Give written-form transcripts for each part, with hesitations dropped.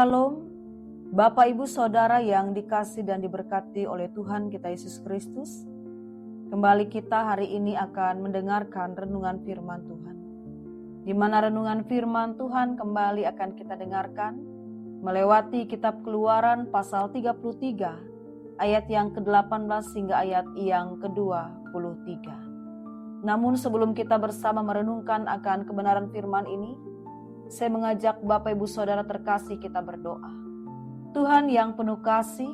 Shalom, Bapak Ibu Saudara yang dikasih dan diberkati oleh Tuhan kita Yesus Kristus. Kembali kita hari ini akan mendengarkan renungan firman Tuhan. Di mana renungan firman Tuhan kembali akan kita dengarkan melewati kitab Keluaran pasal 33 ayat yang ke-18 hingga ayat yang ke-23. Namun sebelum kita bersama merenungkan akan kebenaran firman ini, saya mengajak Bapak Ibu Saudara terkasih kita berdoa. Tuhan yang penuh kasih,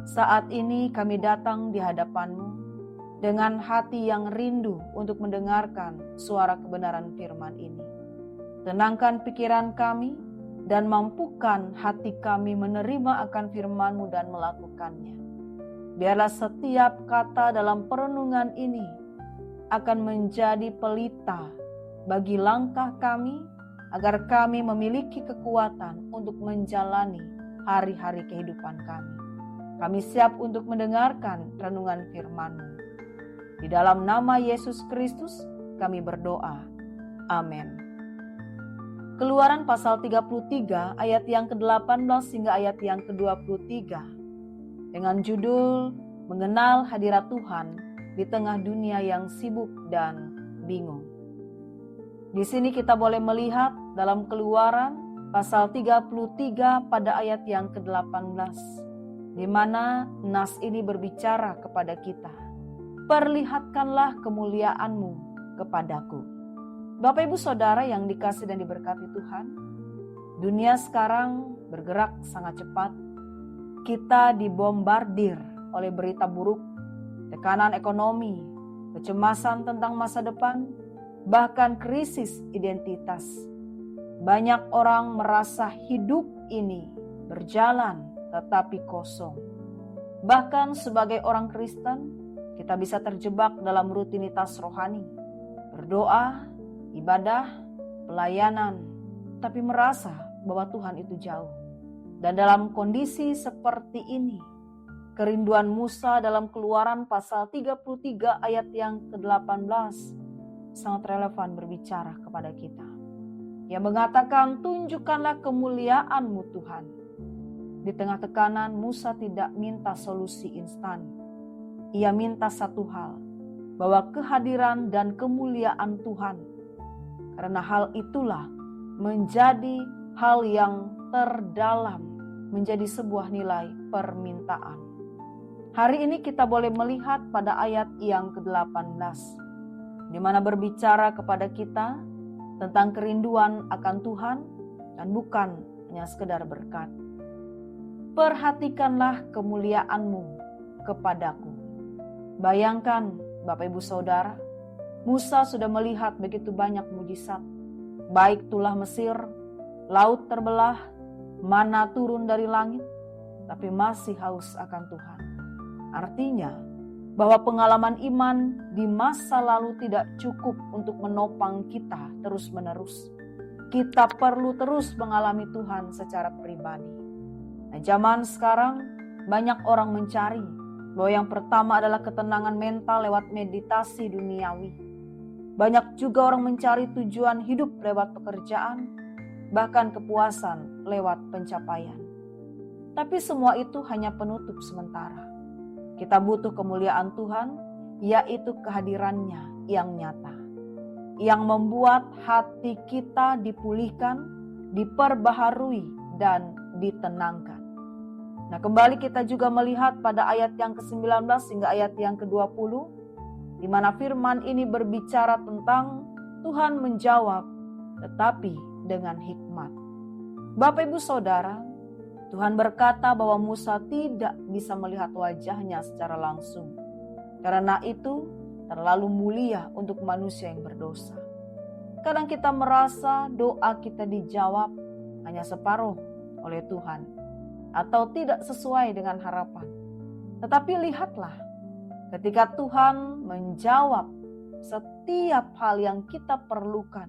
saat ini kami datang di hadapan-Mu dengan hati yang rindu untuk mendengarkan suara kebenaran firman ini. Tenangkan pikiran kami dan mampukan hati kami menerima akan firman-Mu dan melakukannya. Biarlah setiap kata dalam perenungan ini akan menjadi pelita bagi langkah kami, agar kami memiliki kekuatan untuk menjalani hari-hari kehidupan kami. Kami siap untuk mendengarkan renungan firman-Mu. Di dalam nama Yesus Kristus kami berdoa. Amin. Keluaran pasal 33 ayat yang ke-18 hingga ayat yang ke-23 dengan judul Mengenal Hadirat Tuhan di Tengah Dunia yang Sibuk dan Bingung. Di sini kita boleh melihat dalam Keluaran pasal 33 pada ayat yang ke-18, di mana nas ini berbicara kepada kita. Perlihatkanlah kemuliaan-Mu kepadaku. Bapak Ibu Saudara yang dikasih dan diberkati Tuhan, dunia sekarang bergerak sangat cepat. Kita dibombardir oleh berita buruk, tekanan ekonomi, kecemasan tentang masa depan, bahkan krisis identitas. Banyak orang merasa hidup ini berjalan tetapi kosong. Bahkan sebagai orang Kristen, kita bisa terjebak dalam rutinitas rohani, berdoa, ibadah, pelayanan, tapi merasa bahwa Tuhan itu jauh. Dan dalam kondisi seperti ini, kerinduan Musa dalam Keluaran pasal 33 ayat yang ke-18 sangat relevan berbicara kepada kita. Yang mengatakan, tunjukkanlah kemuliaan-Mu Tuhan. Di tengah tekanan, Musa tidak minta solusi instan. Ia minta satu hal, bahwa kehadiran dan kemuliaan Tuhan. Karena hal itulah menjadi hal yang terdalam, menjadi sebuah nilai permintaan. Hari ini kita boleh melihat pada ayat yang ke-18. Di mana berbicara kepada kita tentang kerinduan akan Tuhan dan bukan hanya sekedar berkat. Perhatikanlah kemuliaan-Mu kepadaku. Bayangkan Bapak Ibu Saudara, Musa sudah melihat begitu banyak mujizat, baik tulah Mesir, laut terbelah, mana turun dari langit, tapi masih haus akan Tuhan. Artinya, bahwa pengalaman iman di masa lalu tidak cukup untuk menopang kita terus-menerus. Kita perlu terus mengalami Tuhan secara pribadi. Nah, zaman sekarang banyak orang mencari bahwa yang pertama adalah ketenangan mental lewat meditasi duniawi. Banyak juga orang mencari tujuan hidup lewat pekerjaan, bahkan kepuasan lewat pencapaian. Tapi semua itu hanya penutup sementara. Kita butuh kemuliaan Tuhan, yaitu kehadiran-Nya yang nyata. Yang membuat hati kita dipulihkan, diperbaharui, dan ditenangkan. Nah, kembali kita juga melihat pada ayat yang ke-19 hingga ayat yang ke-20, di mana firman ini berbicara tentang Tuhan menjawab, tetapi dengan hikmat. Bapak Ibu Saudara, Tuhan berkata bahwa Musa tidak bisa melihat wajahnya secara langsung. Karena itu terlalu mulia untuk manusia yang berdosa. Kadang kita merasa doa kita dijawab hanya separuh oleh Tuhan. Atau tidak sesuai dengan harapan. Tetapi lihatlah, ketika Tuhan menjawab setiap hal yang kita perlukan,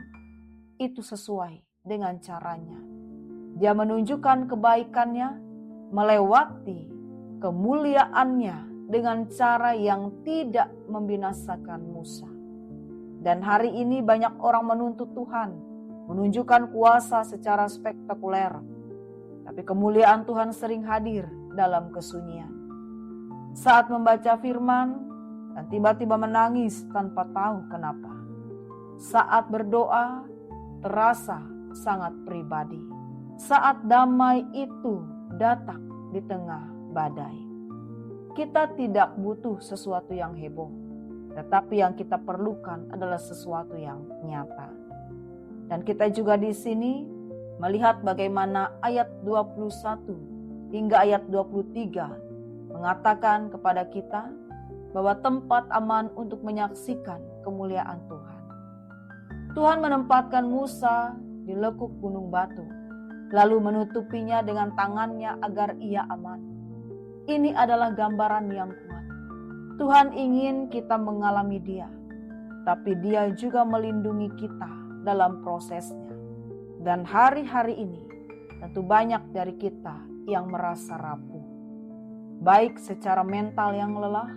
itu sesuai dengan caranya. Dia menunjukkan kebaikannya, melewati kemuliaannya dengan cara yang tidak membinasakan Musa. Dan hari ini banyak orang menuntut Tuhan, menunjukkan kuasa secara spektakuler. tapi kemuliaan Tuhan sering hadir dalam kesunyian. Saat membaca firman dan tiba-tiba menangis tanpa tahu kenapa. Saat berdoa terasa sangat pribadi. Saat damai itu datang di tengah badai. Kita tidak butuh sesuatu yang heboh, tetapi yang kita perlukan adalah sesuatu yang nyata. Dan kita juga di sini melihat bagaimana ayat 21 hingga ayat 23 mengatakan kepada kita bahwa tempat aman untuk menyaksikan kemuliaan Tuhan. Tuhan menempatkan Musa di lekuk gunung batu, lalu menutupinya dengan tangannya agar ia aman. Ini adalah gambaran yang kuat. Tuhan ingin kita mengalami Dia, tapi Dia juga melindungi kita dalam prosesnya. Dan hari-hari ini tentu banyak dari kita yang merasa rapuh, baik secara mental yang lelah,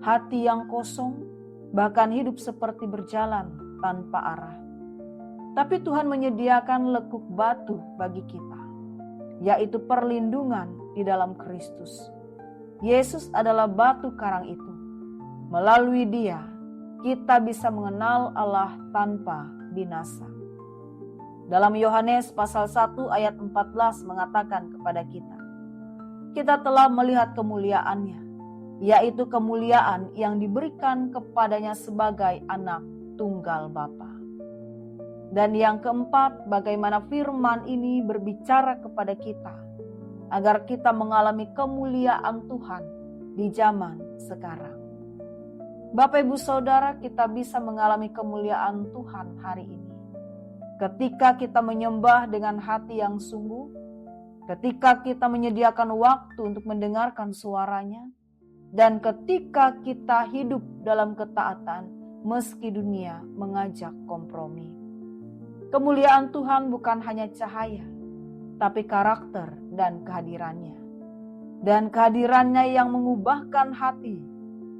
hati yang kosong, bahkan hidup seperti berjalan tanpa arah. Tapi Tuhan menyediakan lekuk batu bagi kita, yaitu perlindungan di dalam Kristus. Yesus adalah batu karang itu. Melalui Dia, kita bisa mengenal Allah tanpa binasa. Dalam Yohanes pasal 1 ayat 14 mengatakan kepada kita telah melihat kemuliaannya, yaitu kemuliaan yang diberikan kepadanya sebagai anak tunggal Bapa. Dan yang keempat, bagaimana firman ini berbicara kepada kita agar kita mengalami kemuliaan Tuhan di zaman sekarang. Bapak Ibu Saudara, kita bisa mengalami kemuliaan Tuhan hari ini ketika kita menyembah dengan hati yang sungguh, ketika kita menyediakan waktu untuk mendengarkan suaranya, dan ketika kita hidup dalam ketaatan meski dunia mengajak kompromi. Kemuliaan Tuhan bukan hanya cahaya, tapi karakter dan kehadirannya. Dan kehadirannya yang mengubahkan hati,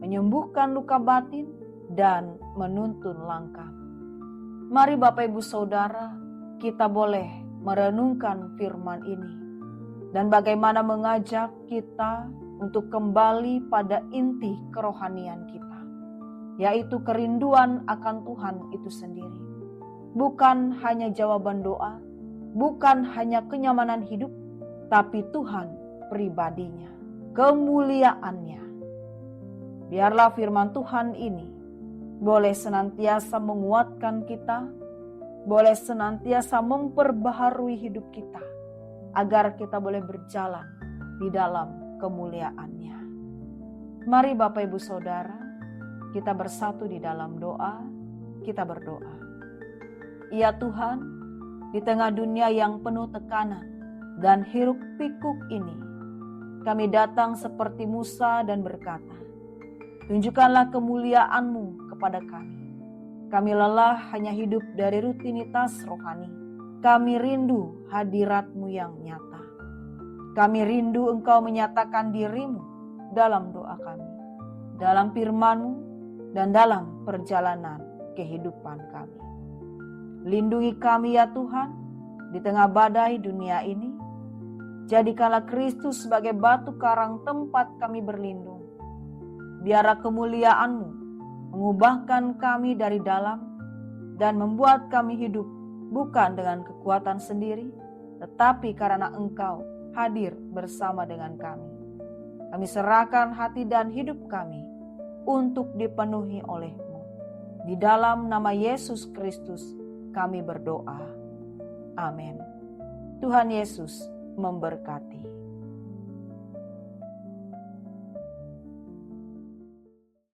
menyembuhkan luka batin, dan menuntun langkah. Mari Bapak Ibu Saudara, kita boleh merenungkan firman ini. Dan bagaimana mengajak kita untuk kembali pada inti kerohanian kita, yaitu kerinduan akan Tuhan itu sendiri. Bukan hanya jawaban doa, bukan hanya kenyamanan hidup, tapi Tuhan pribadinya, kemuliaannya. Biarlah firman Tuhan ini boleh senantiasa menguatkan kita, boleh senantiasa memperbaharui hidup kita, agar kita boleh berjalan di dalam kemuliaannya. Mari Bapak Ibu Saudara, kita bersatu di dalam doa, kita berdoa. Ya Tuhan, di tengah dunia yang penuh tekanan dan hiruk pikuk ini, kami datang seperti Musa dan berkata, tunjukkanlah kemuliaan-Mu kepada kami. Kami lelah hanya hidup dari rutinitas rohani. Kami rindu hadirat-Mu yang nyata. Kami rindu Engkau menyatakan diri-Mu dalam doa kami, dalam firman-Mu, dan dalam perjalanan kehidupan kami. Lindungi kami ya Tuhan, di tengah badai dunia ini. Jadikanlah Kristus sebagai batu karang tempat kami berlindung. Biarlah kemuliaan-Mu mengubahkan kami dari dalam dan membuat kami hidup bukan dengan kekuatan sendiri, tetapi karena Engkau hadir bersama dengan kami. Kami serahkan hati dan hidup kami untuk dipenuhi oleh-Mu. Di dalam nama Yesus Kristus kami berdoa. Amin. Tuhan Yesus memberkati.